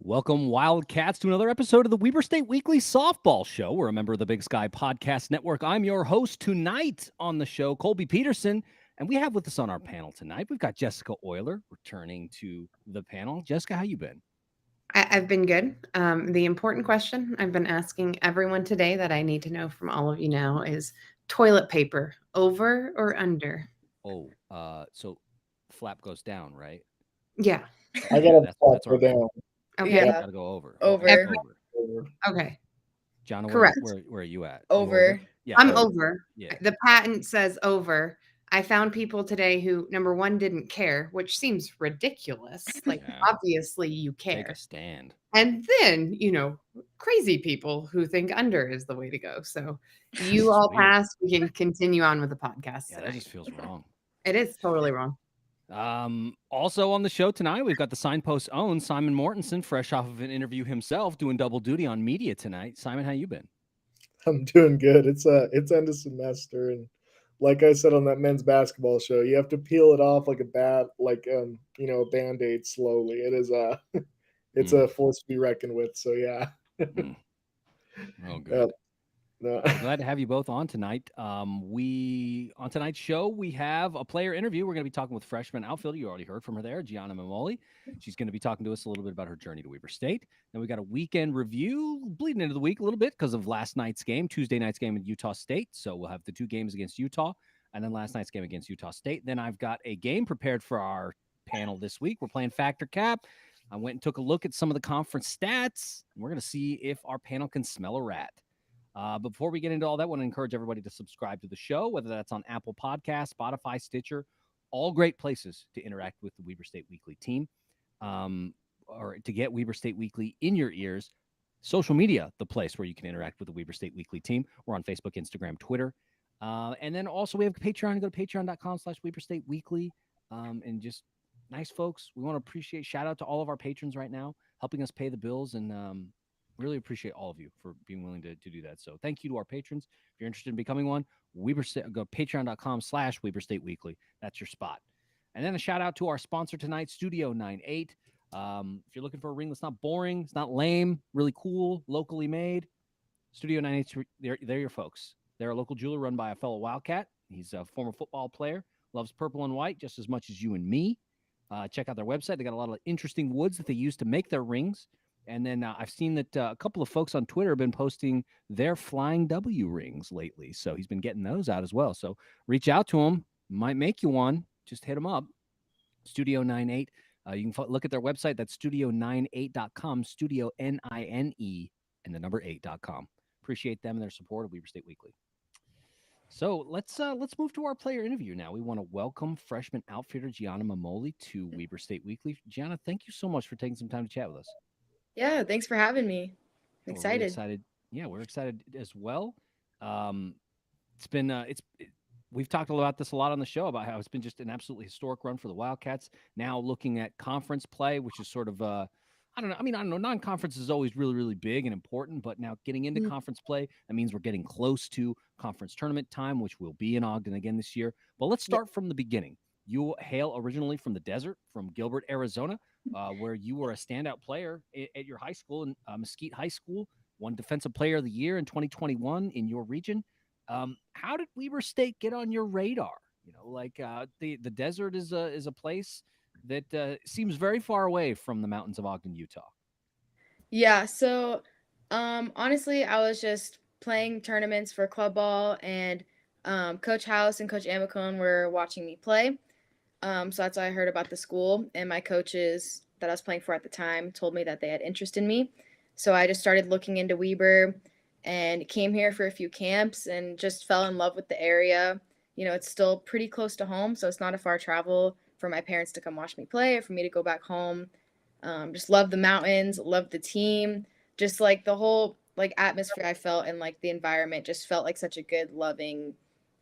Welcome, Wildcats, to another episode of the Weber State Weekly Softball Show. We're a member of the Big Sky Podcast Network. I'm your host tonight on the show, Colby Peterson, and we have with us on our panel tonight, we've got Jessica Euler returning to the panel. Jessica, how you been? I've been good. The important question I've been asking everyone today that I need to know from all of you now is toilet paper, over or under? So flap goes down, right? Yeah. I Yeah, gotta that's go our down. Okay. Yeah. Got to go over. Over. Okay, Every- over. Okay. John, Correct. where are you at? Over. Yeah, I'm over. Yeah. The patent says over. I found people today who, number one, didn't care, which seems ridiculous. Like, Yeah. obviously you Take care. a stand. And then, crazy people who think under is the way to go. So you all Weird. passed. We can continue on with the podcast. Yeah, that today. just feels wrong. It is totally wrong. Also on the show tonight, we've got the Signpost's own Simon Mortensen, fresh off of an interview himself, doing double duty on media tonight. Simon, how you been? I'm doing good. It's end of semester, and like I said on that men's basketball show, you have to peel it off like a Band-Aid slowly. It is it's a force to be reckoned with. So yeah. Oh, good. No. Glad to have you both on tonight. On tonight's show, we have a player interview. We're going to be talking with freshman outfielder. You already heard from her there, Gianna Memoli. She's going to be talking to us a little bit about her journey to Weber State. Then we got a weekend review bleeding into the week a little bit because of last night's game, Tuesday night's game in Utah State. So we'll have the two games against Utah and then last night's game against Utah State. Then I've got a game prepared for our panel this week. We're playing Factor Cap. I went and took a look at some of the conference stats. And we're going to see if our panel can smell a rat. Before we get into all that, I want to encourage everybody to subscribe to the show, whether that's on Apple Podcasts, Spotify, Stitcher, all great places to interact with the Weber State Weekly team, or to get Weber State Weekly in your ears. Social media, the place where you can interact with the Weber State Weekly team. We're on Facebook, Instagram, Twitter. And then also we have Patreon. Go to patreon.com/Weber State Weekly. And just nice folks. We want to appreciate, shout out to all of our patrons right now, helping us pay the bills, and really appreciate all of you for being willing to do that. So thank you to our patrons. If you're interested in becoming one, go patreon.com/Weber State Weekly. That's your spot. And then a shout out to our sponsor tonight, Studio 98. If you're looking for a ring that's not boring, it's not lame, really cool, locally made, Studio 98, they're your folks. They're a local jeweler run by a fellow Wildcat. He's a former football player, loves purple and white just as much as you and me. Check out their website. They got a lot of interesting woods that they use to make their rings. And then I've seen that a couple of folks on Twitter have been posting their Flying W rings lately. So he's been getting those out as well. So reach out to him. Might make you one. Just hit him up. Studio 98. You can look at their website. That's studio98.com. Studio NINE and the number 8.com. Appreciate them and their support of Weber State Weekly. So let's move to our player interview now. We want to welcome freshman outfielder Gianna Memoli to Weber State Weekly. Gianna, thank you so much for taking some time to chat with us. Yeah, thanks for having me. I'm excited. Really excited. Yeah, we're excited as well. We've talked about this a lot on the show about how it's been just an absolutely historic run for the Wildcats. Now looking at conference play, which is sort of I don't know. Non-conference is always really, really big and important, but now getting into conference play, that means we're getting close to conference tournament time, which will be in Ogden again this year. But let's start from the beginning. You hail originally from the desert, from Gilbert, Arizona, where you were a standout player at your high school, in Mesquite High School, won Defensive Player of the Year in 2021 in your region. How did Weber State get on your radar? The desert is a place that seems very far away from the mountains of Ogden, Utah. Yeah, so honestly, I was just playing tournaments for club ball, and Coach House and Coach Amicone were watching me play. So that's how I heard about the school, and my coaches that I was playing for at the time told me that they had interest in me. So I just started looking into Weber and came here for a few camps and just fell in love with the area. It's still pretty close to home, so it's not a far travel for my parents to come watch me play or for me to go back home. Just love the mountains, love the team, just like the whole atmosphere I felt, and the environment just felt like such a good, loving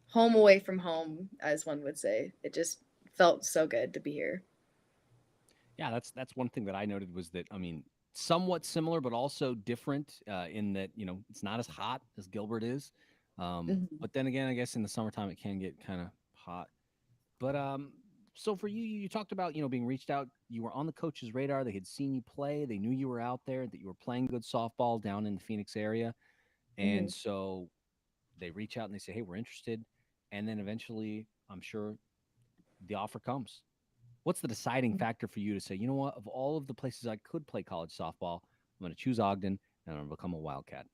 home away from home, as one would say. It just felt so good to be here. Yeah, that's one thing that I noted was that, somewhat similar, but also different in that, it's not as hot as Gilbert is. But then again, I guess in the summertime it can get kind of hot. But so for you, you talked about, being reached out. You were on the coach's radar. They had seen you play. They knew you were out there, that you were playing good softball down in the Phoenix area. And Mhm. so they reach out and they say, hey, we're interested. And then eventually, I'm sure the offer comes. What's the deciding factor for you to say, you know what, of all of the places I could play college softball, I'm going to choose Ogden and I'm going to become a Wildcat?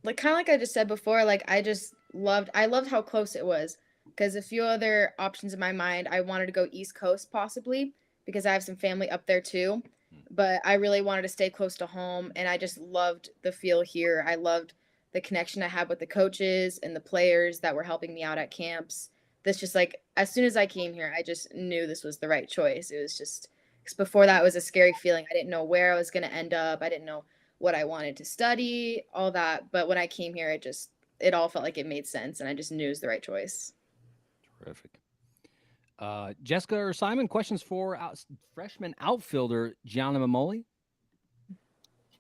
Like kind of like I just said before, like I loved how close it was because a few other options in my mind, I wanted to go East Coast possibly because I have some family up there too, but I really wanted to stay close to home and I just loved the feel here. I loved the connection I had with the coaches and the players that were helping me out at camps. This just like as soon as I came here, I just knew this was the right choice. It was just because before that it was a scary feeling. I didn't know where I was going to end up. I didn't know what I wanted to study, all that. But when I came here, it all felt like it made sense, and I just knew it was the right choice. Terrific. Jessica or Simon, questions for freshman outfielder Gianna Memoli?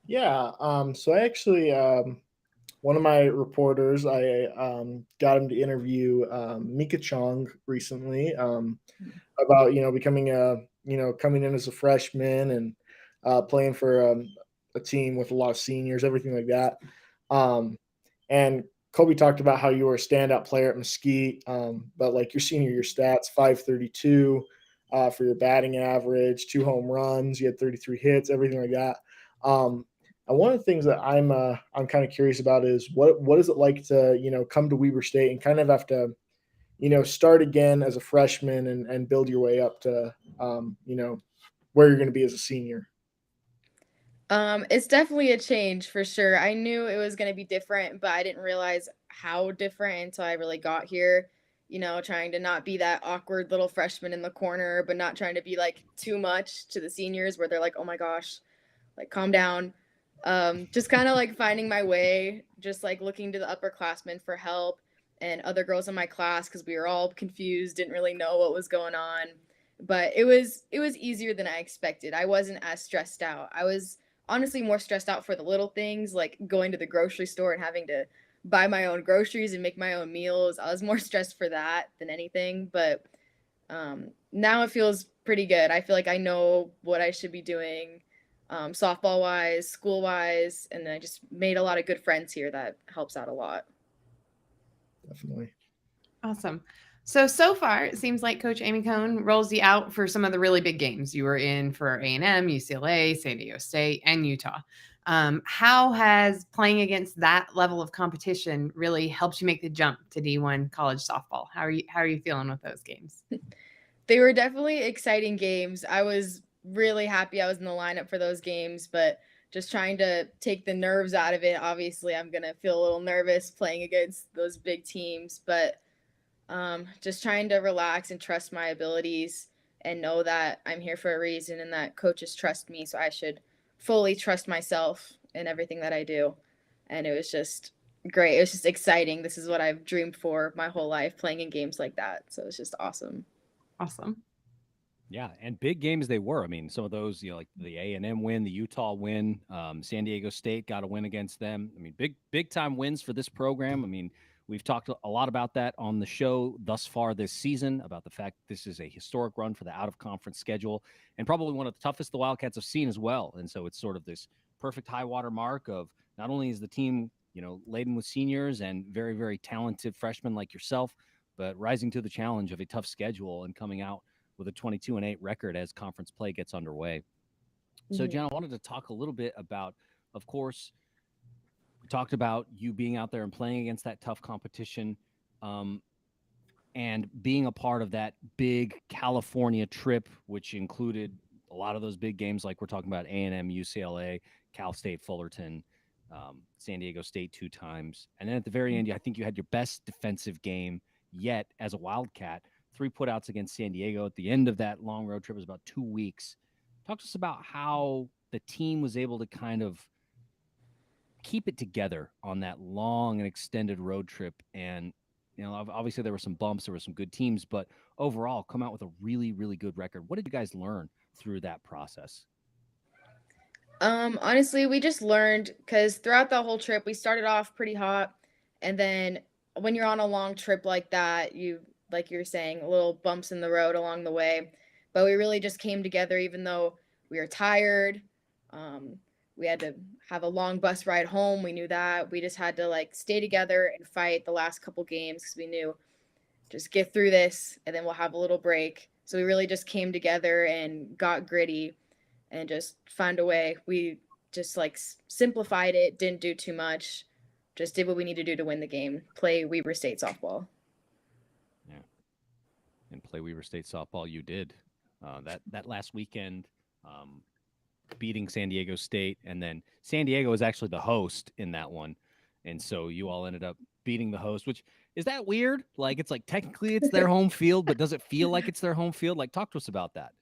Yeah. So I actually, one of my reporters, I got him to interview Mika Chong recently about becoming coming in as a freshman and playing for a team with a lot of seniors, everything like that. And Kobe talked about how you were a standout player at Mesquite, but like your senior year stats, 532 for your batting average, 2 home runs, you had 33 hits, everything like that. And one of the things that I'm kind of curious about is what is it like to come to Weber State and kind of have to start again as a freshman and build your way up to where you're going to be as a senior. It's definitely a change for sure. I knew it was going to be different, but I didn't realize how different until I really got here. Trying to not be that awkward little freshman in the corner, but not trying to be like too much to the seniors where they're like, oh my gosh, like calm down. Just kind of like finding my way, just like looking to the upperclassmen for help and other girls in my class because we were all confused, didn't really know what was going on. But it was easier than I expected. I wasn't as stressed out. I was honestly more stressed out for the little things like going to the grocery store and having to buy my own groceries and make my own meals. I was more stressed for that than anything. But now it feels pretty good. I feel like I know what I should be doing softball wise, school wise, and I just made a lot of good friends here that helps out a lot. Definitely. Awesome. So far, it seems like Coach Amy Cohn rolls you out for some of the really big games. You were in for A&M, UCLA, San Diego State, and Utah. How has playing against that level of competition really helped you make the jump to D1 college softball? How are you feeling with those games? They were definitely exciting games. I was really happy I was in the lineup for those games, but just trying to take the nerves out of it. Obviously, I'm going to feel a little nervous playing against those big teams, but just trying to relax and trust my abilities and know that I'm here for a reason and that coaches trust me. So I should fully trust myself in everything that I do. And it was just great. It was just exciting. This is what I've dreamed for my whole life, playing in games like that. So it's just awesome. Awesome. Yeah, and big games they were. I mean, some of those, like the A&M win, the Utah win, San Diego State got a win against them. I mean, big time wins for this program. I mean, we've talked a lot about that on the show thus far this season, about the fact this is a historic run for the out-of-conference schedule and probably one of the toughest the Wildcats have seen as well. And so it's sort of this perfect high-water mark of not only is the team, laden with seniors and very, very talented freshmen like yourself, but rising to the challenge of a tough schedule and coming out with a 22-8 record as conference play gets underway. So, John, I wanted to talk a little bit about, of course, we talked about you being out there and playing against that tough competition and being a part of that big California trip, which included a lot of those big games like we're talking about A&M, UCLA, Cal State, Fullerton, San Diego State 2 times. And then at the very end, I think you had your best defensive game yet as a Wildcat. 3 putouts against San Diego at the end of that long road trip. It was about 2 weeks. Talk to us about how the team was able to kind of keep it together on that long and extended road trip. And, obviously there were some bumps, there were some good teams, but overall come out with a really, really good record. What did you guys learn through that process? Honestly, we just learned because throughout the whole trip, we started off pretty hot. And then when you're on a long trip like that, you like you're saying, little bumps in the road along the way. But we really just came together, even though we were tired. We had to have a long bus ride home. We knew that. We just had to like stay together and fight the last couple games because we knew just get through this and then we'll have a little break. So we really just came together and got gritty and just found a way. We just like simplified it, didn't do too much, just did what we need to do to win the game, play Weber State softball. Yeah. And play Weber State softball you did. That last weekend, beating San Diego State, and then San Diego was actually the host in that one. And so you all ended up beating the host, which is that weird? Like, it's like technically it's their home field, but does it feel like it's their home field? Like, talk to us about that.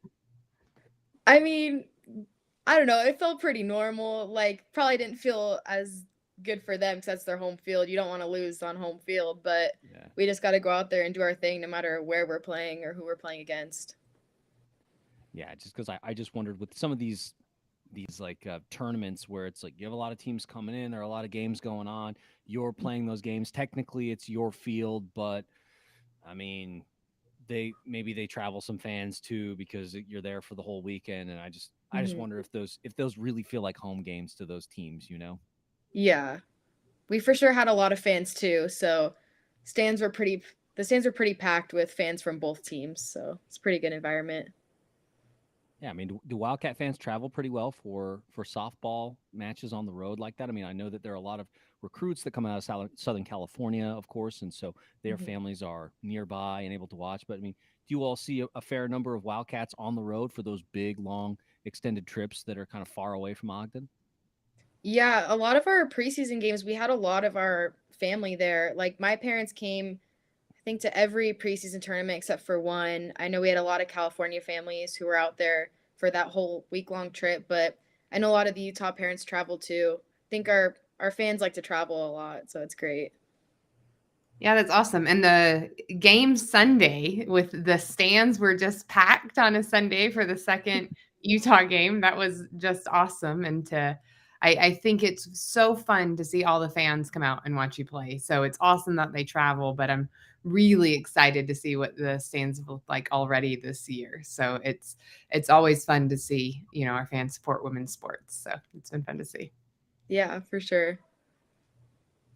I mean, I don't know. It felt pretty normal. Like, probably didn't feel as good for them because that's their home field. You don't want to lose on home field, but we just got to go out there and do our thing no matter where we're playing or who we're playing against. Yeah, just because I just wondered with some of these like tournaments where it's like you have a lot of teams coming in, there are a lot of games going on, you're playing those games. Technically, it's your field, but I mean, they travel some fans too because you're there for the whole weekend, and I just wonder if those really feel like home games to those teams, you know? Yeah, we for sure had a lot of fans too, so the stands were pretty packed with fans from both teams, so it's a pretty good environment. Yeah, I mean, do Wildcat fans travel pretty well for softball matches on the road like that? I mean, I know that there are a lot of recruits that come out of Southern California, of course, and so their families are nearby and able to watch. But I mean, do you all see a fair number of Wildcats on the road for those big, long, extended trips that are kind of far away from Ogden? Yeah, a lot of our preseason games, we had a lot of our family there. Like my parents came, I think, to every preseason tournament except for one. I know we had a lot of California families who were out there for that whole week-long trip, but I know a lot of the Utah parents travel too. I think our fans like to travel a lot, so it's great. Yeah, that's awesome. And the game Sunday with the stands were just packed on a Sunday for the second Utah game. That was just awesome. And I think it's so fun to see all the fans come out and watch you play. So it's awesome that they travel, but I'm really excited to see what the stands look like already this year. So it's always fun to see, our fans support women's sports. So it's been fun to see. Yeah, for sure.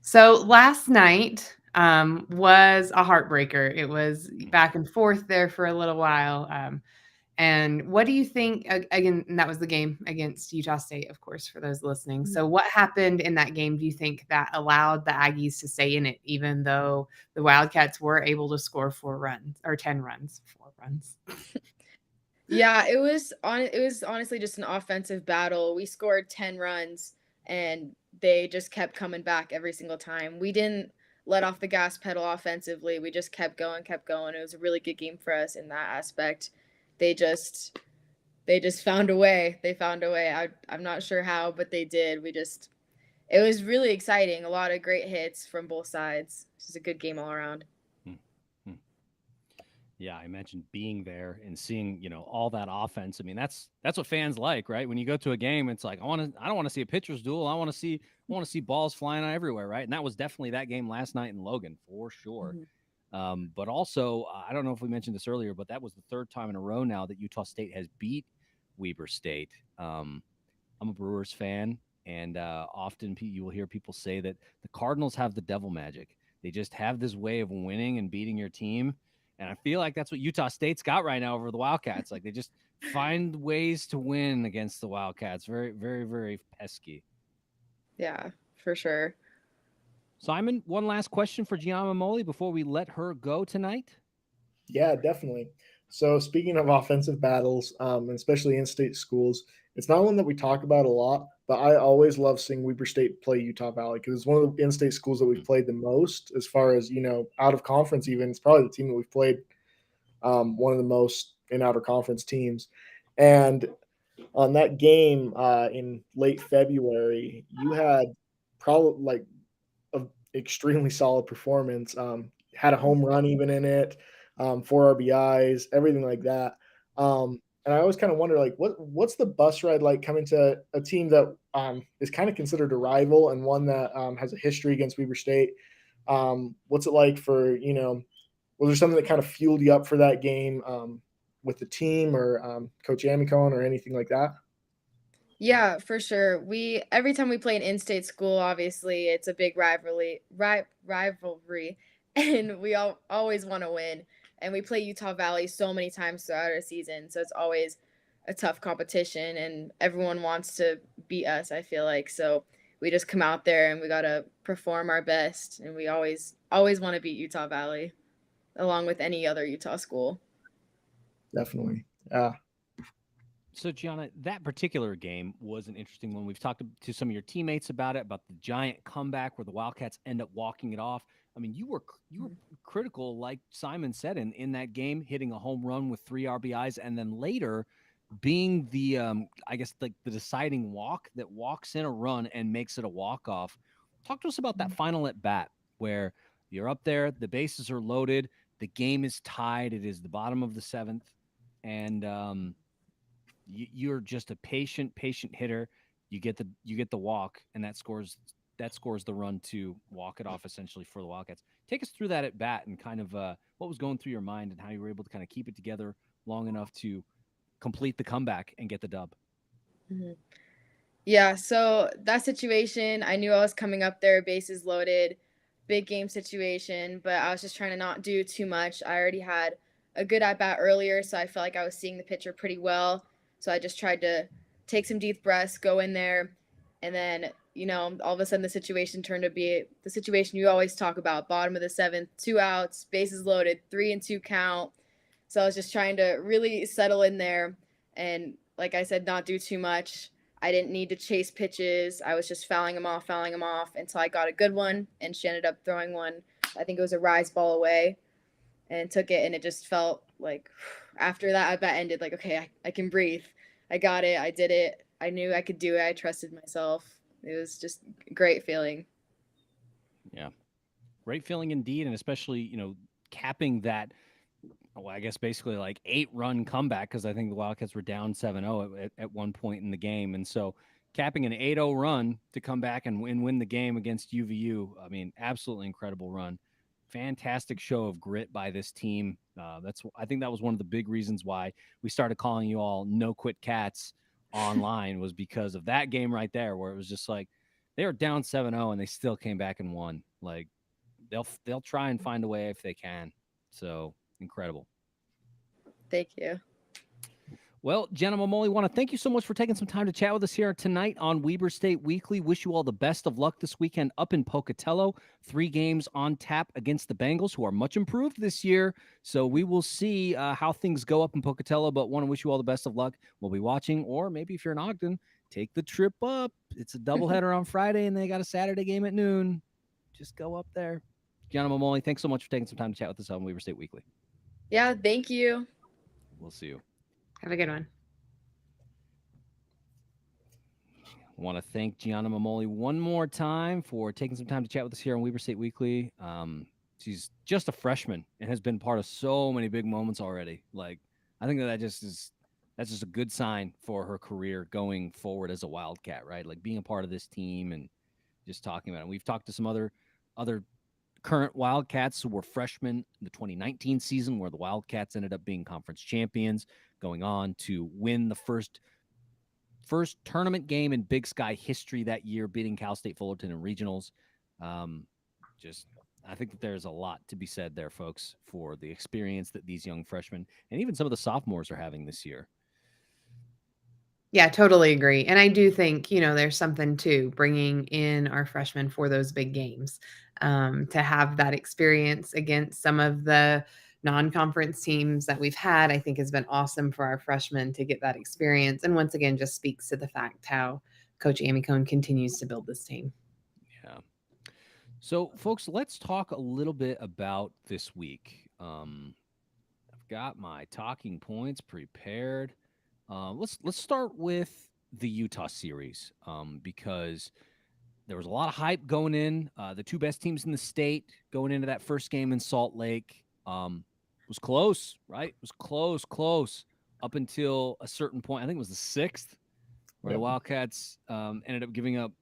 So last night was a heartbreaker. It was back and forth there for a little while. And what do you think? Again, that was the game against Utah State, of course, for those listening. So what happened in that game, do you think, that allowed the Aggies to stay in it, even though the Wildcats were able to score 4 runs or 10 runs? 4 runs. Yeah, it was honestly just an offensive battle. We scored 10 runs, and they just kept coming back every single time. We didn't let off the gas pedal offensively. We just kept going. It was a really good game for us in that aspect. They just found a way. They found a way. I'm not sure how, but they did. It was really exciting. A lot of great hits from both sides. It was a good game all around. Yeah, I mentioned being there and seeing, all that offense. I mean, that's what fans like, right? When you go to a game, it's like I don't want to see a pitcher's duel. I want to see balls flying everywhere, right? And that was definitely that game last night in Logan for sure. But also, I don't know if we mentioned this earlier, but that was the 3rd time in a row now that Utah State has beat Weber State. I'm a Brewers fan, and often you will hear people say that the Cardinals have the devil magic. They just have this way of winning and beating your team. And I feel like that's what Utah State's got right now over the Wildcats. Like, they just find ways to win against the Wildcats. Very, very, very pesky. Yeah, for sure. Simon, one last question for Gianna Memoli before we let her go tonight. Yeah, definitely. So speaking of offensive battles, especially in-state schools, it's not one that we talk about a lot, but I always love seeing Weber State play Utah Valley because it's one of the in-state schools that we've played the most as far as, out of conference even. It's probably the team that we've played one of the most in out-of-conference teams. And on that game in late February, you had probably like an extremely solid performance, had a home run even in it, 4 RBIs, everything like that. And I always kind of wonder, like, what's the bus ride like coming to a team that is kind of considered a rival and one that has a history against Weber State? What's it like for, was there something that kind of fueled you up for that game with the team or Coach Amicone or anything like that? Yeah, for sure. Every time we play an in-state school, obviously it's a big rivalry, and we always want to win. And we play Utah Valley so many times throughout our season, so it's always a tough competition, and everyone wants to beat us, I feel like. So we just come out there and we gotta perform our best, and we always want to beat Utah Valley, along with any other Utah school. Definitely, yeah. So, Gianna, that particular game was an interesting one. We've talked to some of your teammates about the giant comeback where the Wildcats end up walking it off. I mean, you were critical, like Simon said, in that game, hitting a home run with 3 RBIs, and then later being the I guess the deciding walk that walks in a run and makes it a walk-off. Talk to us about that final at bat where you're up there, the bases are loaded, the game is tied, it is the bottom of the 7th, and you're just a patient hitter. You get the walk, and that scores the run to walk it off essentially for the Wildcats. Take us through that at bat and kind of what was going through your mind and how you were able to kind of keep it together long enough to complete the comeback and get the dub. Mm-hmm. Yeah, so that situation, I knew I was coming up there, bases loaded, big game situation, but I was just trying to not do too much. I already had a good at bat earlier, so I felt like I was seeing the pitcher pretty well. So I just tried to take some deep breaths, go in there, and then, all of a sudden the situation turned to be the situation you always talk about, bottom of the 7th, 2 outs, bases loaded, 3-2 count. So I was just trying to really settle in there and, like I said, not do too much. I didn't need to chase pitches. I was just fouling them off until I got a good one, and she ended up throwing one. I think it was a rise ball away, and took it, and it just felt like after that at-bat ended, like, okay, I can breathe. I got it. I did it. I knew I could do it. I trusted myself. It was just a great feeling. Yeah. Great feeling indeed, and especially, capping that, I guess basically like 8-run comeback, because I think the Wildcats were down 7-0 at one point in the game. And so capping an 8-0 run to come back and win the game against UVU, I mean, absolutely incredible run. Fantastic show of grit by this team. I think that was one of the big reasons why we started calling you all No Quit Cats online was because of that game right there, where it was just like they were down 7-0 and they still came back and won. Like they'll try and find a way if they can. So incredible. Thank you. Well, Gianna Memoli, want to thank you so much for taking some time to chat with us here tonight on Weber State Weekly. Wish you all the best of luck this weekend up in Pocatello. 3 games on tap against the Bengals, who are much improved this year. So we will see how things go up in Pocatello, but want to wish you all the best of luck. We'll be watching, or maybe if you're in Ogden, take the trip up. It's a doubleheader on Friday, and they got a Saturday game at noon. Just go up there. Gianna Memoli, thanks so much for taking some time to chat with us on Weber State Weekly. Yeah, thank you. We'll see you. Have a good one. I want to thank Gianna Memoli one more time for taking some time to chat with us here on Weber State Weekly. She's just a freshman and has been part of so many big moments already. Like, I think that's just a good sign for her career going forward as a Wildcat, right? Like being a part of this team and just talking about it. We've talked to some other current Wildcats who were freshmen in the 2019 season, where the Wildcats ended up being conference champions, going on to win the first tournament game in Big Sky history that year, beating Cal State Fullerton in regionals. I think that there's a lot to be said there, folks, for the experience that these young freshmen and even some of the sophomores are having this year. Yeah, totally agree. And I do think, there's something to bringing in our freshmen for those big games, to have that experience against some of the non-conference teams that we've had, I think has been awesome for our freshmen to get that experience. And once again, just speaks to the fact how Coach Amicone continues to build this team. Yeah. So, folks, let's talk a little bit about this week. I've got my talking points prepared. Let's start with the Utah series, because there was a lot of hype going in. The 2 best teams in the state going into that first game in Salt Lake. Was close, right? It was close up until a certain point. I think it was the 6th where the Wildcats ended up giving up,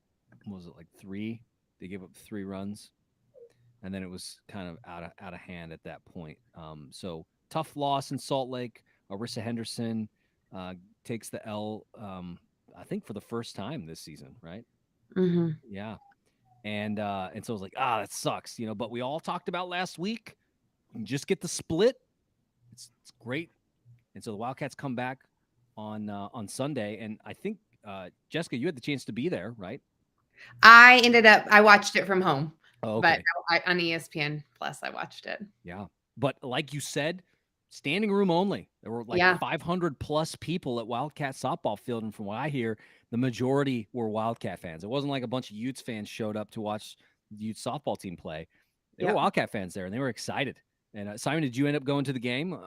what was it, like 3? They gave up 3 runs. and then it was kind of out of hand at that point. So tough loss in Salt Lake. Arisa Henderson takes the L. I think for the first time this season, right? Hmm. Yeah, and so I was like, that sucks, But we all talked about last week. You can just get the split. It's great, and so the Wildcats come back on Sunday, and I think Jessica, you had the chance to be there, right? I watched it from home, Oh, but okay. on ESPN Plus, I watched it. Yeah. But like you said, standing room only. There were like Yeah. 500 plus people at Wildcat softball field. And from what I hear, the majority were Wildcat fans. It wasn't like a bunch of Utes fans showed up to watch the Utes softball team play. There were Yep. Wildcat fans there, and they were excited. And Simon, did you end up going to the game?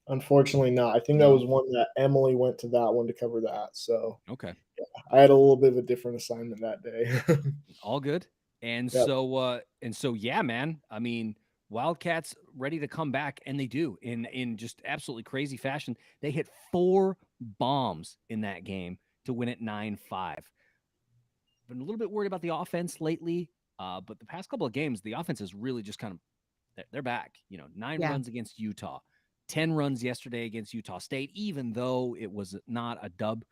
Unfortunately, not. I think that No. was one that Emily went to that one to cover that. So Okay. I had a little bit of a different assignment that day. All good. And Yep. so yeah, man. I mean, Wildcats ready to come back, and they do in just absolutely crazy fashion. They hit 4 bombs in that game to win it 9-5. Been a little bit worried about the offense lately, but the past couple of games, the offense is really just kind of they're back. 9 Yeah. runs against Utah, 10 runs yesterday against Utah State, even though it was not a dub.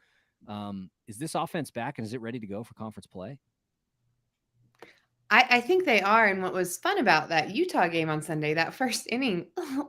Is this offense back, and is it ready to go for conference play? I think they are. And what was fun about that Utah game on Sunday, that first inning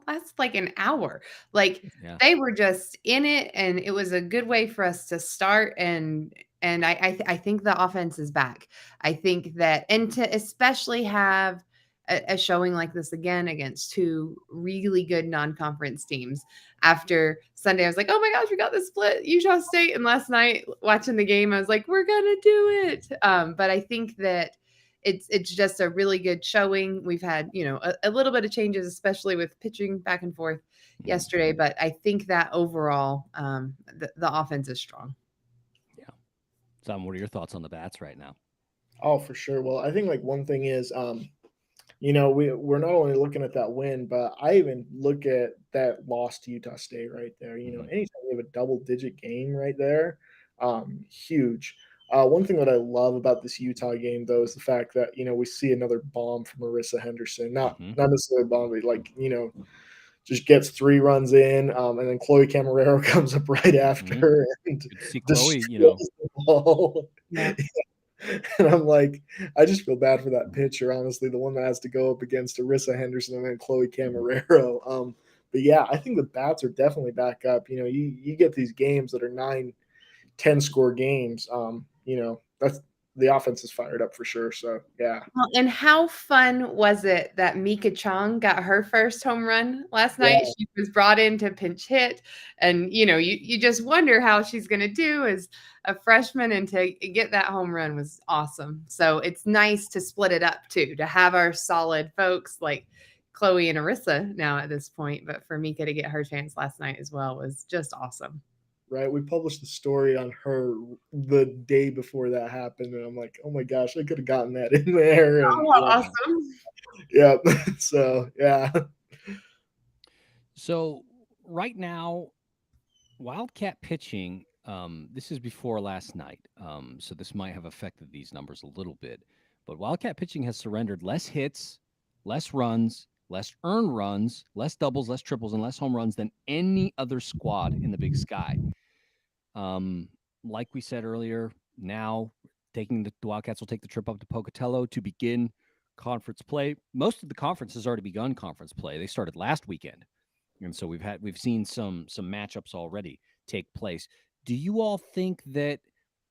lasts like an hour. Like Yeah. they were just in it, and it was a good way for us to start. And I think the offense is back. I think that, and to especially have a showing like this again against 2 really good non-conference teams. After Sunday, I was like, oh my gosh, we got the split, Utah State. And last night watching the game, I was like, we're gonna do it. But I think that it's just a really good showing. We've had, a little bit of changes, especially with pitching back and forth yesterday, but I think that overall, the offense is strong. Yeah. Sam, what are your thoughts on the bats right now? Oh, for sure. Well, I think like one thing is, we're not only looking at that win, but I even look at that loss to Utah State right there. Anytime you have a double-digit game right there, huge. One thing that I love about this Utah game, though, is the fact that we see another bomb from Arisa Henderson. Not necessarily a bomb, but like just gets 3 runs in, and then Chloe Camarero comes up right after and Good to see Chloe, destroys the ball. Yeah. And I'm like, I just feel bad for that pitcher, honestly, the one that has to go up against Arisa Henderson and then Chloe Camarero. But yeah, I think the bats are definitely back up. You get these games that are 9-10 score games. That's the offense is fired up for sure. So yeah. Well, and how fun was it that Mika Chong got her first home run last night? Yeah. She was brought in to pinch hit, and you just wonder how she's going to do as a freshman, and to get that home run was awesome. So it's nice to split it up too, to have our solid folks like Chloe and Arisa now at this point, but for Mika to get her chance last night as well was just awesome. Right. We published a story on her the day before that happened. And I'm like, oh my gosh, I could have gotten that in there. And Oh, awesome. yeah. So, yeah. So right now, Wildcat pitching, this is before last night. So this might have affected these numbers a little bit. But Wildcat pitching has surrendered less hits, less runs, less earned runs, less doubles, less triples, and less home runs than any other squad in the Big Sky. Like we said earlier, now the Wildcats will take the trip up to Pocatello to begin conference play. Most of the conference has already begun conference play. They started last weekend, and so we've seen some matchups already take place. Do you all think that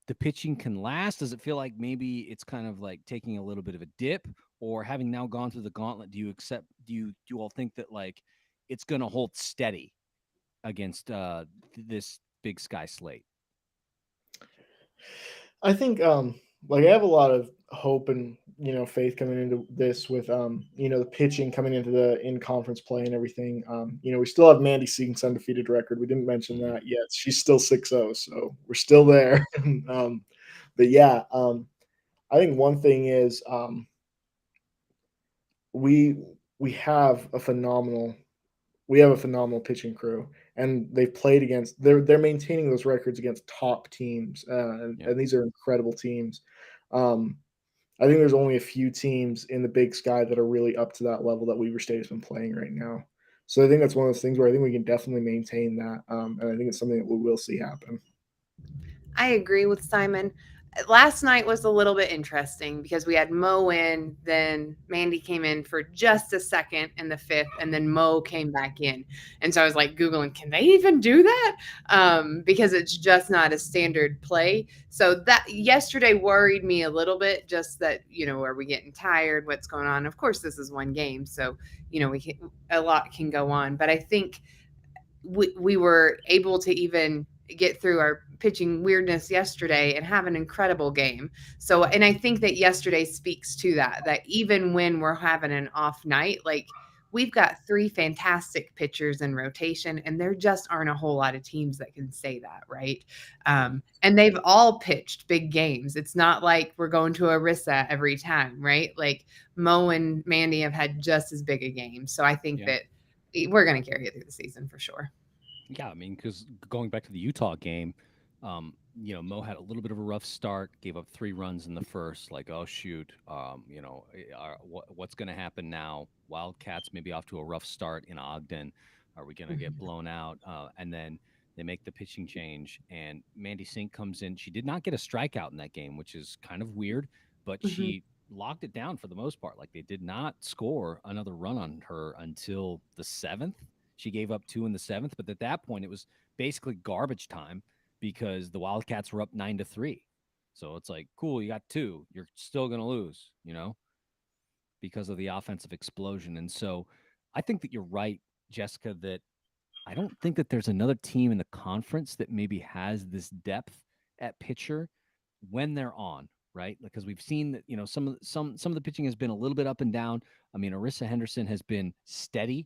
the pitching can last? Does it feel like maybe it's kind of like taking a little bit of a dip, or having now gone through the gauntlet, do you all think that like it's going to hold steady against this Big Sky slate? I think I have a lot of hope and faith coming into this with the pitching coming into the in conference play and everything. We still have Mandy Seeg's undefeated record. We didn't mention that yet. She's still 6-0, so we're still there. But yeah, I think one thing is we have a phenomenal pitching crew, and they've played against they're maintaining those records against top teams, and these are incredible teams. I think there's only a few teams in the Big Sky that are really up to that level that Weber State has been playing right now. So I think that's one of those things where I think we can definitely maintain that, and I think it's something that we will see happen. I agree with Simon. Last night was a little bit interesting because we had Mo in, then Mandy came in for just a second in the fifth, and then Mo came back in. And so I was like Googling, can they even do that? Because it's just not a standard play. So that yesterday worried me a little bit, just that, are we getting tired? What's going on? Of course, this is one game. So, a lot can go on. But I think we were able to even get through our pitching weirdness yesterday and have an incredible game. So, and I think that yesterday speaks to that even when we're having an off night, like we've got 3 fantastic pitchers in rotation, and there just aren't a whole lot of teams that can say that, right? And they've all pitched big games. It's not like we're going to Arisa every time, right? Like Mo and Mandy have had just as big a game. So I think that we're going to carry it through the season for sure. Yeah, I mean, because going back to the Utah game, Mo had a little bit of a rough start, gave up 3 runs in the first. Like, oh shoot, what's going to happen now? Wildcats maybe off to a rough start in Ogden. Are we going to get blown out? And then they make the pitching change, and Mandy Sink comes in. She did not get a strikeout in that game, which is kind of weird, but she locked it down for the most part. Like, they did not score another run on her until the 7th. She gave up 2 in the 7th, but at that point, it was basically garbage time because the Wildcats were up 9-3. So it's like, cool, you got 2. You're still going to lose, because of the offensive explosion. And so I think that you're right, Jessica, that I don't think that there's another team in the conference that maybe has this depth at pitcher when they're on, right? Because we've seen that, some of the pitching has been a little bit up and down. I mean, Arisa Henderson has been steady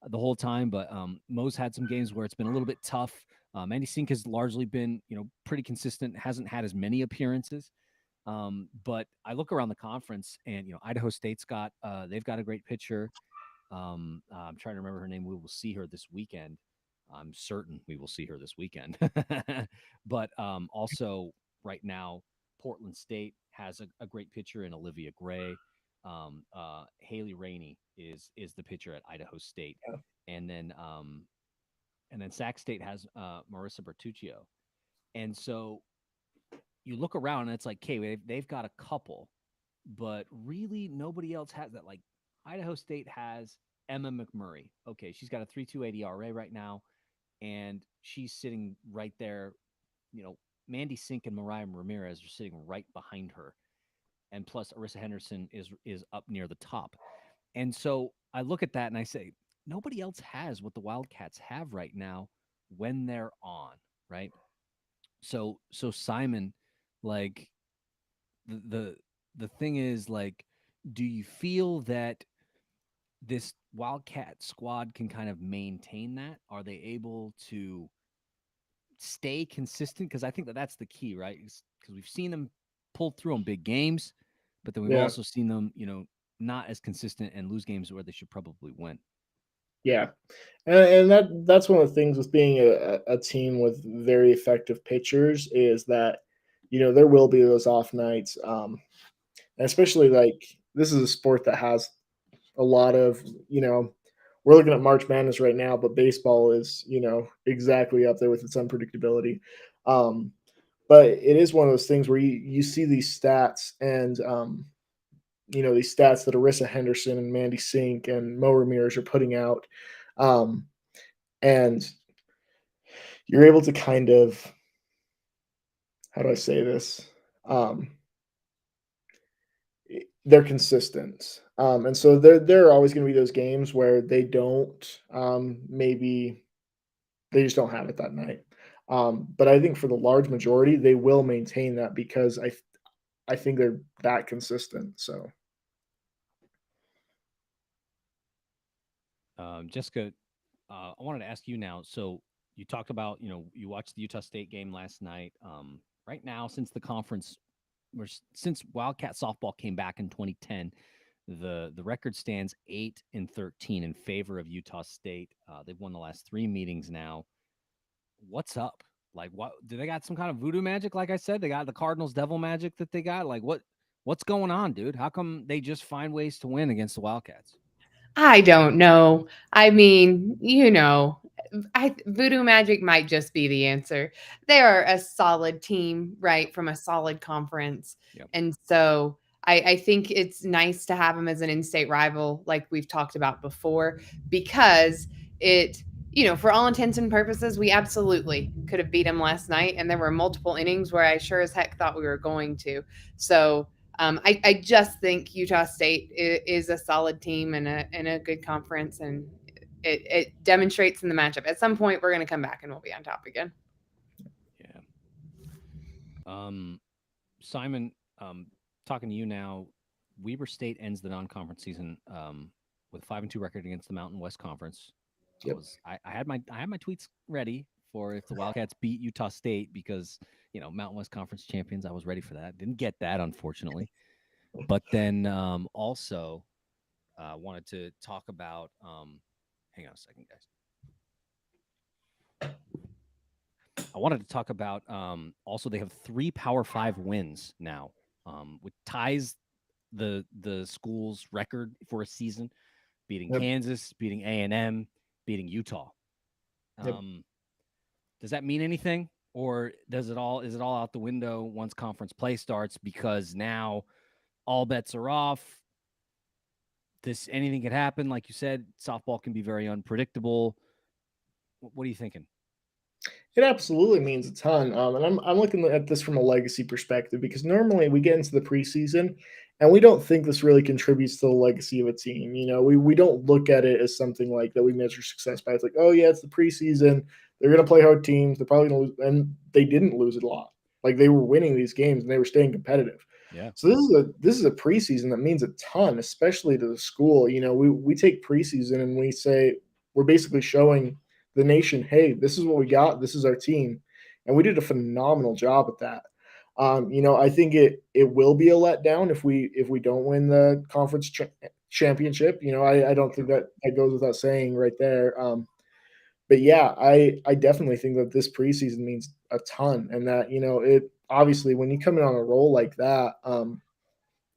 the whole time, but Mo's had some games where it's been a little bit tough. Mandy Sink has largely been, pretty consistent, hasn't had as many appearances. But I look around the conference and, Idaho State's they've got a great pitcher. I'm trying to remember her name. We will see her this weekend. I'm certain we will see her this weekend. But also right now, Portland State has a great pitcher in Olivia Gray. Haley Rainey is the pitcher at Idaho State, and then Sac State has Marissa Bertuccio, and so you look around and it's like, okay, they've got a couple, but really nobody else has that. Like Idaho State has Emma McMurray. Okay, she's got a 3.28 ERA right now, and she's sitting right there. Mandy Sink and Mariah Ramirez are sitting right behind her. And plus Arisa Henderson is up near the top. And so I look at that and I say, nobody else has what the Wildcats have right now when they're on, right? So Simon, like the thing is, like, do you feel that this Wildcat squad can kind of maintain that? Are they able to stay consistent? Because I think that's the key, right? Because we've seen them pull through on big games, but then we've also seen them, not as consistent and lose games where they should probably win. Yeah, and that's one of the things with being a team with very effective pitchers is that there will be those off nights, and especially like this is a sport that has a lot of we're looking at March Madness right now, but baseball is exactly up there with its unpredictability. But it is one of those things where you see these stats and these stats that Arisa Henderson and Mandy Sink and Mo Ramirez are putting out. And you're able to kind of, how do I say this? They're consistent. And so there are always going to be those games where they don't, maybe they just don't have it that night. But I think for the large majority, they will maintain that because I think they're that consistent. So. Jessica, I wanted to ask you now. So you talked about, you watched the Utah State game last night. Right now, since Wildcat softball came back in 2010, the record stands 8-13 in favor of Utah State. They've won the last 3 meetings now. What's up? Like, what do they got? Some kind of voodoo magic? Like I said, they got the Cardinals devil magic that they got. Like, What's going on, dude? How come they just find ways to win against the Wildcats? I don't know. I mean, Voodoo Magic might just be the answer. They are a solid team, right, from a solid conference. Yep. And so I think it's nice to have them as an in-state rival, like we've talked about before, because for all intents and purposes, we absolutely could have beat them last night. And there were multiple innings where I sure as heck thought we were going to. So I just think Utah State is a solid team and a good conference, and it demonstrates in the matchup. At some point, we're going to come back and we'll be on top again. Yeah. Simon, talking to you now. Weber State ends the non-conference season with 5-2 record against the Mountain West Conference. Yep. I had my tweets ready for if the Wildcats beat Utah State because Mountain West Conference champions. I was ready for that. Didn't get that, unfortunately. But then also wanted to talk about. Hang on a second, guys. I wanted to talk about also they have 3 Power 5 wins now, which ties the school's record for a season, beating Kansas, beating A&M, beating Utah. Does that mean anything, or is it all out the window once conference play starts? Because now all bets are off. Anything could happen, like you said. Softball can be very unpredictable. What are you thinking? It absolutely means a ton. And I'm looking at this from a legacy perspective because normally we get into the preseason and we don't think this really contributes to the legacy of a team. We don't look at it as something like that we measure success by. It's like, oh yeah, it's the preseason. They're going to play hard teams. They're probably going to lose. And they didn't lose it a lot. Like they were winning these games and they were staying competitive. Yeah. So this is a preseason that means a ton, especially to the school. We take preseason and we say we're basically showing the nation, hey, this is what we got. This is our team. And we did a phenomenal job at that. I think it will be a letdown if we don't win the conference championship. I don't think that goes without saying right there. But yeah, I definitely think that this preseason means a ton, and that it obviously when you come in on a roll like that, and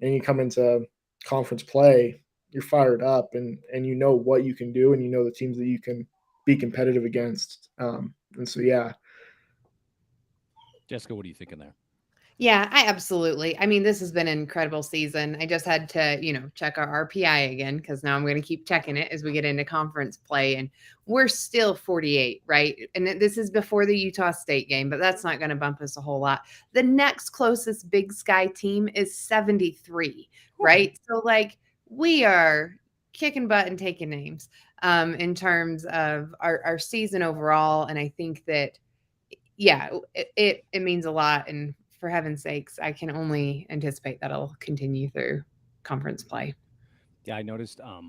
you come into conference play, you're fired up, and you know what you can do, and you know the teams that you can be competitive against. And so, yeah. Jessica, what are you thinking there? Yeah, I mean, this has been an incredible season. I just had to, check our RPI again because now I'm going to keep checking it as we get into conference play. And we're still 48, right? And this is before the Utah State game, but that's not going to bump us a whole lot. The next closest Big Sky team is 73, right? So, we are kicking butt and taking names in terms of our season overall. And I think that, yeah, it means a lot. And for heaven's sakes, I can only anticipate that it'll continue through conference play. Yeah, I noticed. I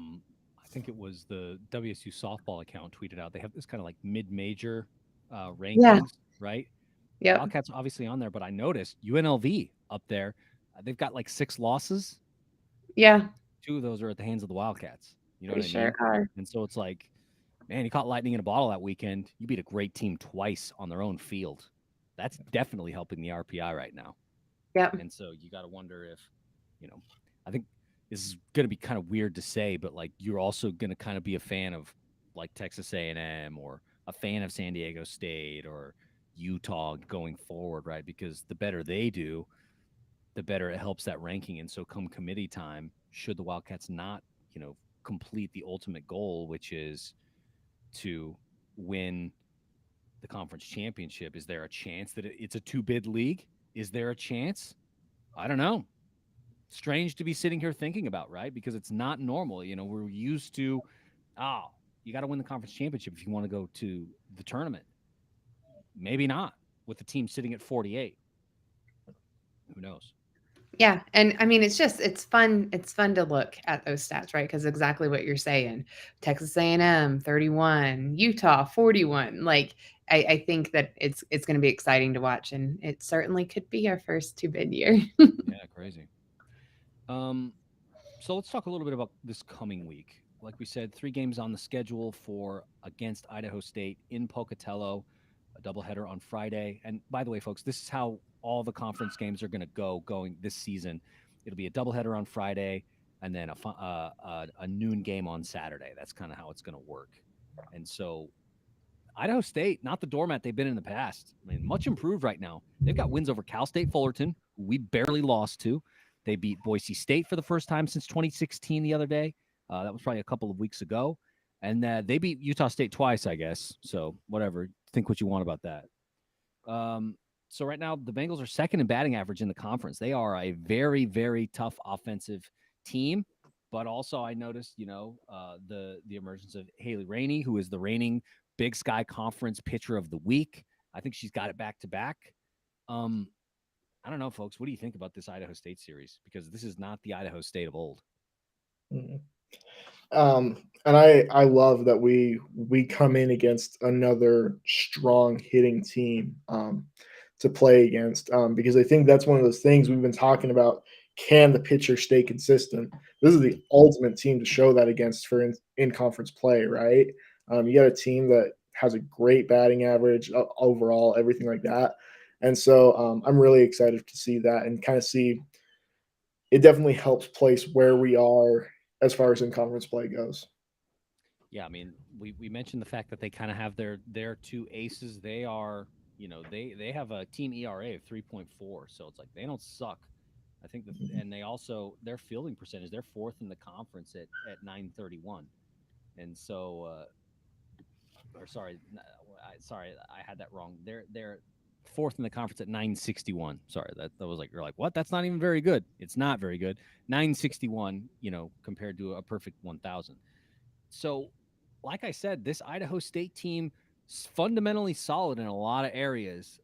think it was the WSU softball account tweeted out they have this kind of like mid-major rankings, right? Yeah. Wildcats are obviously on there, but I noticed UNLV up there. They've got like 6 losses. Yeah. 2 of those are at the hands of the Wildcats. You know Pretty what I mean? sure are. And so it's like, man, you caught lightning in a bottle that weekend. You beat a great team twice on their own field. That's definitely helping the RPI right now. Yep. And so you got to wonder if, I think this is going to be kind of weird to say, but like you're also going to kind of be a fan of like Texas A&M or a fan of San Diego State or Utah going forward, right? Because the better they do, the better it helps that ranking. And so come committee time, should the Wildcats not, complete the ultimate goal, which is to win the conference championship, is there a chance that it's a 2-bid league? Is there a chance? I don't know. Strange to be sitting here thinking about, right? Because it's not normal. We're used to, you got to win the conference championship if you want to go to the tournament. Maybe not with the team sitting at 48. Who knows? Yeah. And I mean, it's fun. It's fun to look at those stats, right? Because exactly what you're saying, Texas A&M 31, Utah 41. I think that it's going to be exciting to watch, and it certainly could be our first 2-bid year. Yeah, crazy. So let's talk a little bit about this coming week. Like we said, 3 games on the schedule for against Idaho State in Pocatello, a doubleheader on Friday. And by the way, folks, this is how all the conference games are going to going this season. it'll be a doubleheader on Friday and then a noon game on Saturday. That's kind of how it's going to work. And so Idaho State, not the doormat they've been in the past. I mean, much improved right now. They've got wins over Cal State Fullerton, who we barely lost to. They beat Boise State for the first time since 2016 the other day. That was probably a couple of weeks ago. And they beat Utah State twice, I guess. So whatever. Think what you want about that. So right now, the Bengals are second in batting average in the conference. They are a very, very tough offensive team. But also, I noticed, the emergence of Haley Rainey, who is the reigning Big Sky Conference Pitcher of the Week. I think she's got it back to back. I don't know, folks. What do you think about this Idaho State series? Because this is not the Idaho State of old. Mm-hmm. And I love that we come in against another strong hitting team to play against, because I think that's one of those things we've been talking about. Can the pitcher stay consistent? This is the ultimate team to show that against for in conference play, right? You got a team that has a great batting average overall, everything like that. And so I'm really excited to see that and kind of see it definitely helps place where we are as far as in conference play goes. Yeah, I mean, we mentioned the fact that they kind of have their two aces. They are, they have a team ERA of 3.4, so it's like they don't suck. I think and they also their fielding percentage, they're fourth in the conference at 931, and so sorry, I had that wrong. They're fourth in the conference at 961. Sorry, that was like, you're like, what? That's not even very good. It's not very good. 961, compared to a perfect 1000. So, like I said, this Idaho State team is fundamentally solid in a lot of areas.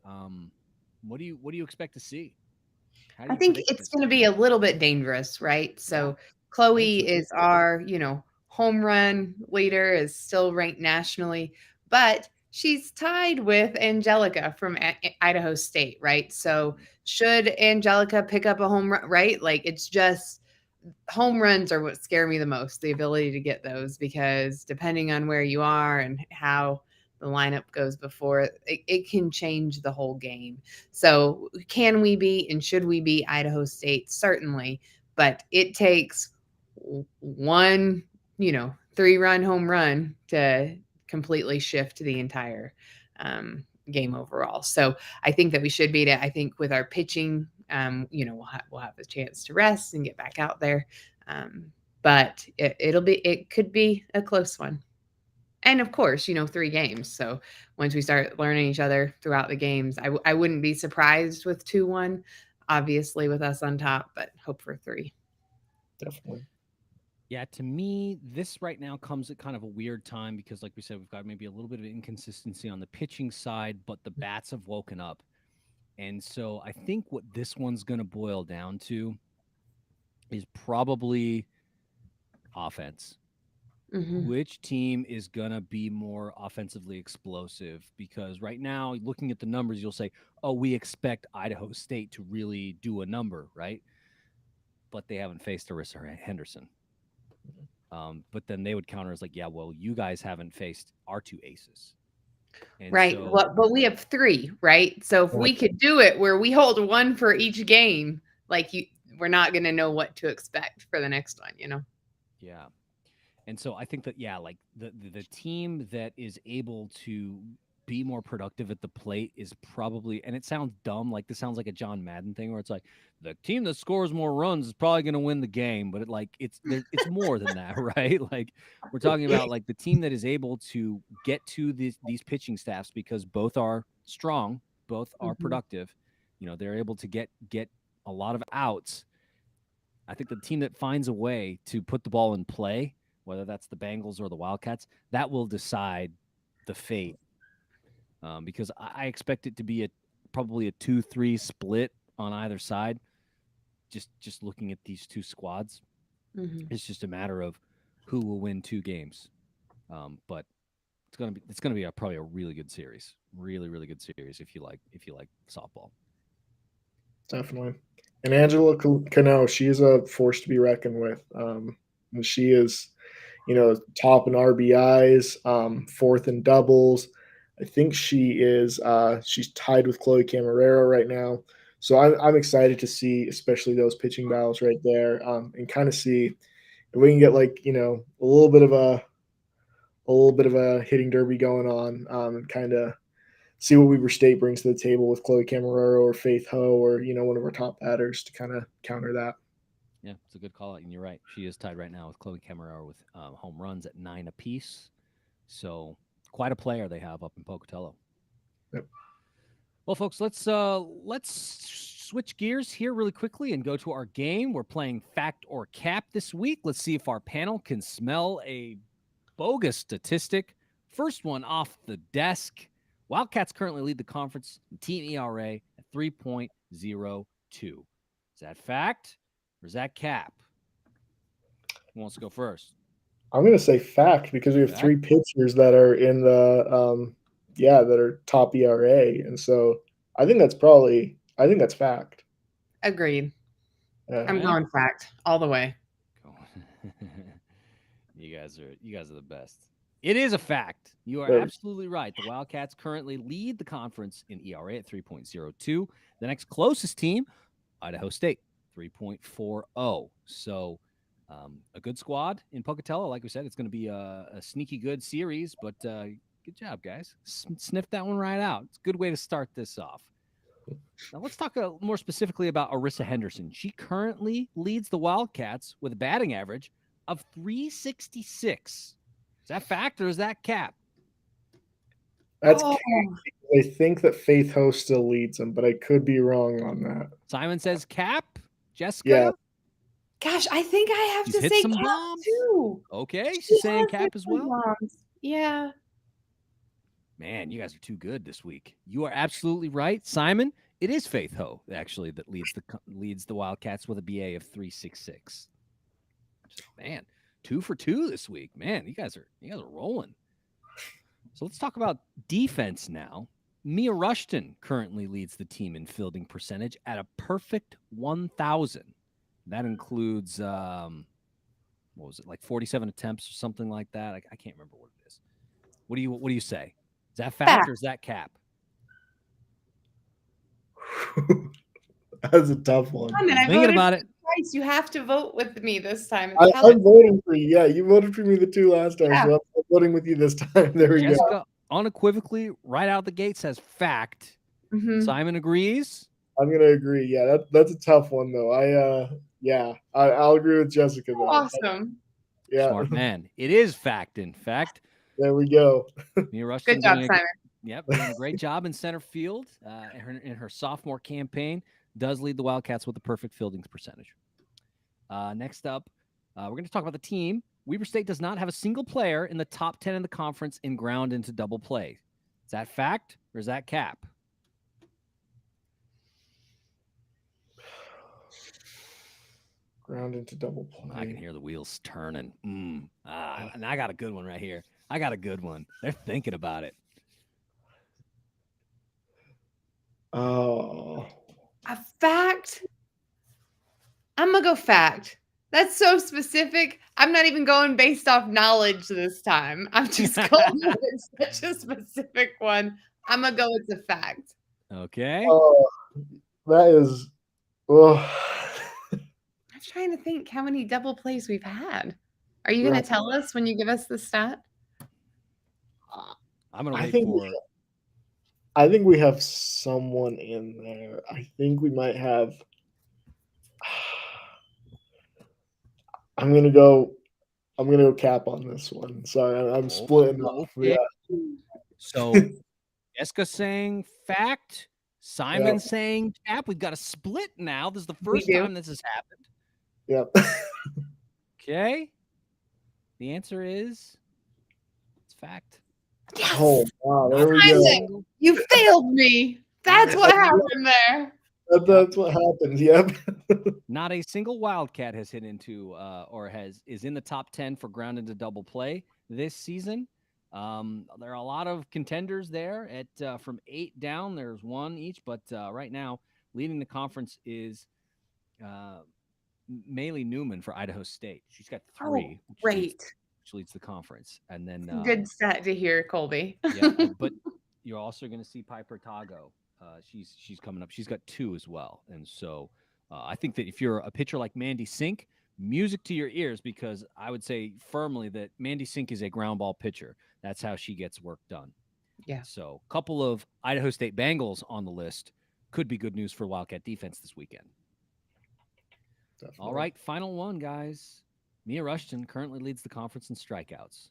What do you expect to see? I think it's going to be a little bit dangerous, right? So yeah. Chloe is our, home run leader, is still ranked nationally, but she's tied with Angelica from Idaho State, right? So should Angelica pick up a home run, right? Like, it's just home runs are what scare me the most, the ability to get those, because depending on where you are and how the lineup goes before, it can change the whole game. So can we beat and should we beat Idaho State? Certainly, but it takes one, 3-run home run to completely shift the entire game overall. So I think that we should beat it. I think with our pitching, we'll have a chance to rest and get back out there. But it could be a close one. And of course, 3 games. So once we start learning each other throughout the games, I wouldn't be surprised with 2-1, obviously with us on top, but hope for 3. Definitely. Yeah, to me, this right now comes at kind of a weird time because, like we said, we've got maybe a little bit of inconsistency on the pitching side, but the bats have woken up. And so I think what this one's going to boil down to is probably offense. Mm-hmm. Which team is going to be more offensively explosive? Because right now, looking at the numbers, you'll say, oh, we expect Idaho State to really do a number, right? But they haven't faced Arisa Henderson. But then they would counter as like, yeah, well, you guys haven't faced our 2 aces. And right. So, but we have 3, right? So if we could do it where we hold 1 for each game, we're not going to know what to expect for the next one, Yeah. And so I think that, yeah, like the team that is able to be more productive at the plate is probably, and it sounds dumb, like this sounds like a John Madden thing where it's like the team that scores more runs is probably going to win the game, but it's more than that, right? Like we're talking about like the team that is able to get to these pitching staffs because both are strong, both are productive. They're able to get a lot of outs. I think the team that finds a way to put the ball in play, whether that's the Bengals or the Wildcats, that will decide the fate. Because I expect it to be probably a 2-3 split on either side. Just looking at these 2 squads, it's just a matter of who will win 2 games. But it's gonna be probably a really good series, really really good series if you like softball. Definitely. And Angela Cano, she's a force to be reckoned with. And she is, top in RBIs, 4th in doubles. I think she is she's tied with Chloe Camarero right now. So I'm excited to see, especially those pitching battles right there, and kind of see if we can get like a little bit of a hitting derby going on, and kind of see what Weber State brings to the table with Chloe Camarero or Faith Ho or one of our top batters to kind of counter that. Yeah, it's a good call, and you're right. She is tied right now with Chloe Camarero with home runs at 9 apiece. So quite a player they have up in Pocatello. Yep. Well, folks, let's switch gears here really quickly and go to our game. We're playing Fact or Cap this week. Let's see if our panel can smell a bogus statistic. First one off the desk. Wildcats currently lead the conference in team ERA at 3.02. Is that fact or is that cap? Who wants to go first? I'm going to say fact because we have Fact? 3 pitchers that are in the that are top ERA, and so I think that's fact. Agreed. Yeah. I'm going fact all the way. You guys are the best. It is a fact. You are absolutely right. The Wildcats currently lead the conference in ERA at 3.02. The next closest team, Idaho State, 3.40. So a good squad in Pocatello. Like we said, it's going to be a sneaky good series, but good job, guys. Sniff that one right out. It's a good way to start this off. Now let's talk more specifically about Arisa Henderson. She currently leads the Wildcats with a batting average of 366. Is that fact or is that cap? That's cap. I think that Faith Ho still leads them, but I could be wrong on that. Simon says cap. Jessica? Yeah. Gosh, I think I have to say cap bombs too. Okay, she's saying cap as well. Bombs. Yeah. Man, you guys are too good this week. You are absolutely right, Simon. It is Faith Ho actually that leads the Wildcats with a BA of 366. Man, 2 for 2 this week. Man, you guys are rolling. So let's talk about defense now. Mia Rushton currently leads the team in fielding percentage at a perfect 1,000. That includes what was it, like 47 attempts or something like that? I can't remember what it is. What do you say? Is that fact or is that cap? That's a tough one. I'm thinking about it. Twice. You have to vote with me this time. I'm voting for you. Yeah, you voted for me the 2 last time, so I'm voting with you this time. There we Jessica go. Unequivocally, right out the gate, says fact. Mm-hmm. Simon agrees. I'm gonna agree. Yeah, that's a tough one though. I'll agree with Jessica though. Awesome. Yeah, smart man. It is fact. In fact, there we go. Mia Rushton. Good job, Simon. Yep, doing a great job in center field. In her sophomore campaign, does lead the Wildcats with a perfect fielding percentage. Next up, we're going to talk about the team. Weber State does not have a single player in the top 10 in the conference in ground into double play. Is that fact or is that cap? Ground into double play. I can hear the wheels turning. And I got a good one right here. I got a good one. They're thinking about it. Oh. A fact? I'm going to go fact. That's so specific. I'm not even going based off knowledge this time. I'm just going with such a specific one. I'm going to go with the fact. Okay. Oh, that is. Oh. I'm trying to think how many double plays we've had. Are you going to tell us when you give us the stat? I'm going to wait for it. I think we have someone in there. I think we might have. I'm gonna go cap on this one. Sorry, I'm splitting off. Yeah. So Jessica saying fact, Simon saying cap. We've got a split now. This is the first time this has happened. Yep. Okay. The answer is it's fact. Yes. Oh wow, there we go. You failed me. That's what happened there. That's what happens. Yep. Not a single Wildcat has hit into is in the top 10 for ground into double play this season. There are a lot of contenders there at from 8 down. There's 1 each, but right now leading the conference is Maylee Newman for Idaho State. She's got 3. Oh, great. Which leads the conference, and then good stat to hear, Colby. Yeah, but you're also going to see Piper Tago She's coming up. She's got 2 as well. And so I think that if you're a pitcher like Mandy Sink, music to your ears, because I would say firmly that Mandy Sink is a ground ball pitcher. That's how she gets work done. Yeah. So a couple of Idaho State Bengals on the list could be good news for Wildcat defense this weekend. Definitely. All right, final one, guys. Mia Rushton currently leads the conference in strikeouts.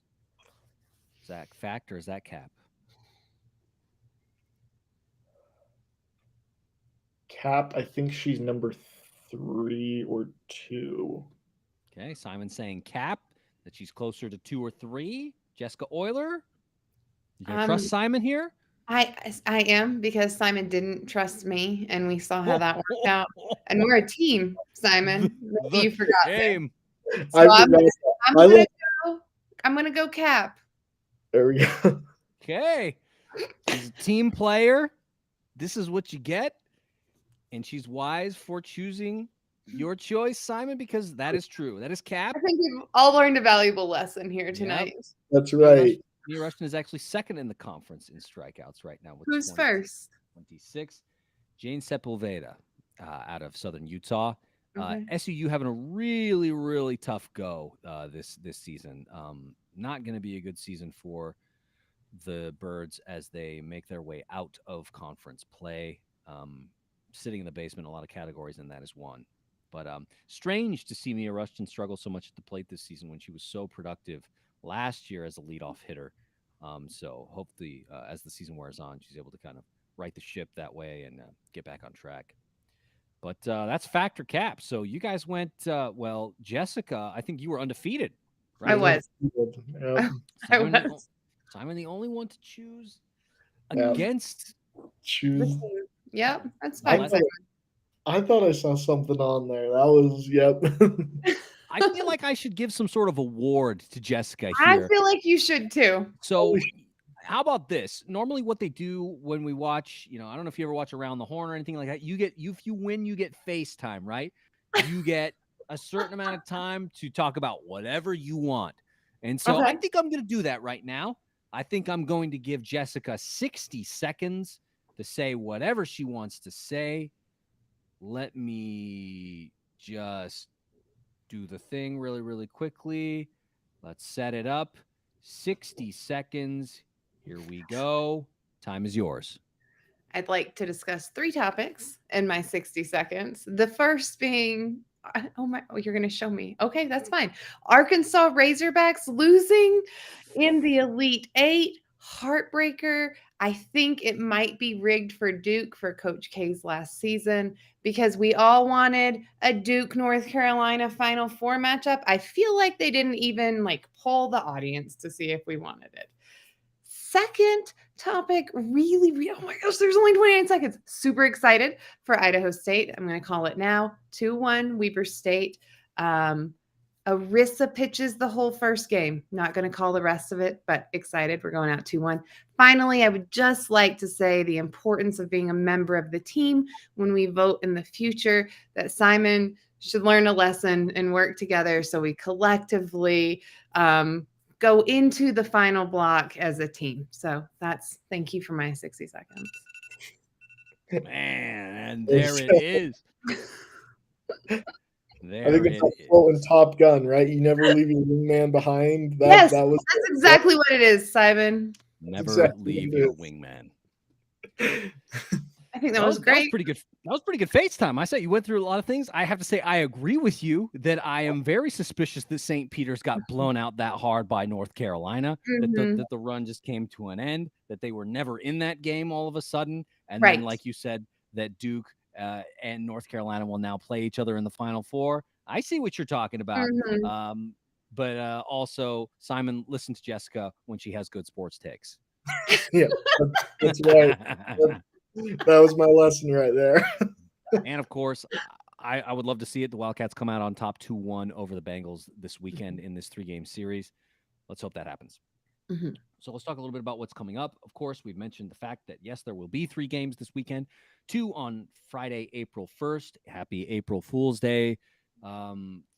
Is that fact or is that cap? Cap, I think she's number 3 or 2. Okay, Simon's saying cap, that she's closer to 2 or 3. Jessica Euler, you gonna trust Simon here? I am, because Simon didn't trust me, and we saw how that worked out. And we're a team, Simon. Maybe you forgot that. Game. So I'm gonna go cap. There we go. Okay. She's a team player. This is what you get. And she's wise for choosing your choice, Simon, because that is true. That is cap. I think we've all learned a valuable lesson here tonight. Yep. That's right. Mia Rushton is actually second in the conference in strikeouts right now. With Who's first? 26. Jane Sepulveda out of Southern Utah. Okay. SUU having a really, really tough go this season. Not going to be a good season for the Birds as they make their way out of conference play. Sitting in the basement, a lot of categories, and that is one. But strange to see Mia Rushton struggle so much at the plate this season when she was so productive last year as a leadoff hitter. So hopefully, as the season wears on, she's able to kind of right the ship that way and get back on track. But that's factor cap. So you guys went, well, Jessica, I think you were undefeated, right? I was. Yep. Simon, the only one to choose Yeah. against. Choose. Yep, that's fine. I thought I saw something on there. That was, yep. I feel like I should give some sort of award to Jessica here. I feel like you should too. So how about this? Normally what they do when we watch, I don't know if you ever watch Around the Horn or anything like that. If you win, you get FaceTime, right? You get a certain amount of time to talk about whatever you want. And so Okay. I think I'm going to do that right now. I think I'm going to give Jessica 60 seconds to say whatever she wants to say. Let me just do the thing really, really quickly. Let's set it up. 60 seconds. Here we go. Time is yours. I'd like to discuss 3 topics in my 60 seconds. The first being, you're going to show me. Okay, that's fine. Arkansas Razorbacks losing in the Elite 8. Heartbreaker. I think it might be rigged for Duke for Coach K's last season, because we all wanted a Duke North Carolina Final Four matchup. I feel like they didn't even poll the audience to see if we wanted it. Second topic, really, oh my gosh, there's only 29 seconds. Super excited for Idaho State. I'm going to call it now. 2-1 Weber State. Arisa pitches the whole first game. Not going to call the rest of it, but excited. We're going out 2-1. Finally, I would just like to say the importance of being a member of the team when we vote in the future, that Simon should learn a lesson and work together so we collectively go into the final block as a team. So thank you for my 60 seconds. Man, and there it is. I think it's like quote in Top Gun, right? You never leave your wingman behind. That's exactly what it is, Simon. Never leave your wingman. I think that was great. That was pretty good. That was pretty good FaceTime. I said you went through a lot of things. I have to say I agree with you that I am very suspicious that St. Peter's got blown out that hard by North Carolina, that the run just came to an end, that they were never in that game all of a sudden. And then, like you said, that Duke and North Carolina will now play each other in the Final Four. I see what you're talking about. But also, Simon, listen to Jessica when she has good sports takes. Yeah, that's right. That was my lesson right there. And of course, I would love to see it. The Wildcats come out on top 2-1 over the Bengals this weekend in this 3-game series. Let's hope that happens. So let's talk a little bit about what's coming up. Of course, we've mentioned the fact that, yes, there will be 3 games this weekend, 2 on Friday, April 1st. Happy April Fool's Day.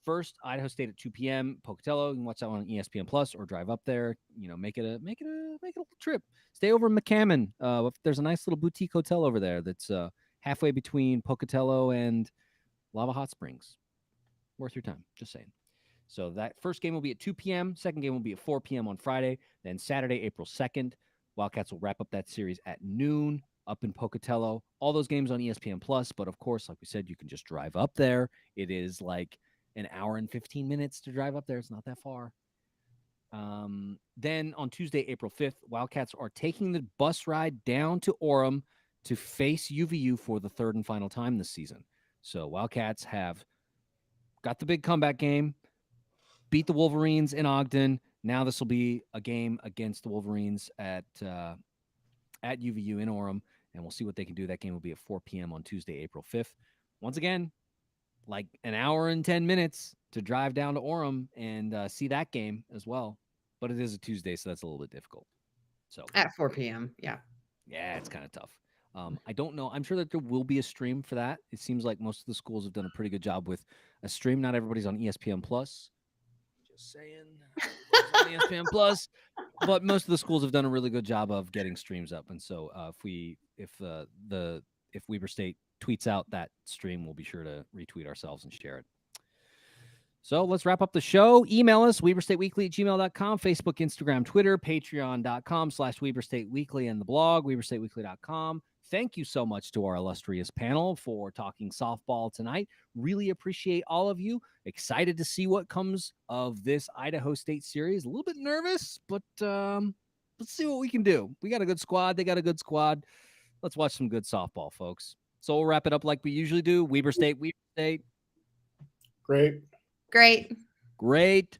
first, Idaho State at 2 p.m. Pocatello. You can watch that one on ESPN Plus or drive up there. Make it a little trip. Stay over in McCammon. There's a nice little boutique hotel over there that's halfway between Pocatello and Lava Hot Springs. Worth your time. Just saying. So that first game will be at 2 p.m. Second game will be at 4 p.m. on Friday. Then Saturday, April 2nd, Wildcats will wrap up that series at noon up in Pocatello. All those games on ESPN Plus, but of course, like we said, you can just drive up there. It is like an hour and 15 minutes to drive up there. It's not that far. Then on Tuesday, April 5th, Wildcats are taking the bus ride down to Orem to face UVU for the third and final time this season. So Wildcats have got the big comeback game, beat the Wolverines in Ogden. Now this will be a game against the Wolverines at UVU in Orem, and we'll see what they can do. That game will be at 4 p.m. on Tuesday, April 5th. Once again, like an hour and 10 minutes to drive down to Orem and see that game as well. But it is a Tuesday, so that's a little bit difficult. So at 4 p.m. Yeah, it's kind of tough. I don't know. I'm sure that there will be a stream for that. It seems like most of the schools have done a pretty good job with a stream. Not everybody's on ESPN Plus. Just saying, on ESPN Plus, but most of the schools have done a really good job of getting streams up. And so, if Weber State tweets out that stream, we'll be sure to retweet ourselves and share it. So let's wrap up the show. Email us, WeberStateWeekly@gmail.com, Facebook, Instagram, Twitter, Patreon.com/WeberStateWeekly, and the blog, WeberStateWeekly.com. Thank you so much to our illustrious panel for talking softball tonight. Really appreciate all of you. Excited to see what comes of this Idaho State series. A little bit nervous, but let's see what we can do. We got a good squad. They got a good squad. Let's watch some good softball, folks. So we'll wrap it up like we usually do. Weber State. Great. great.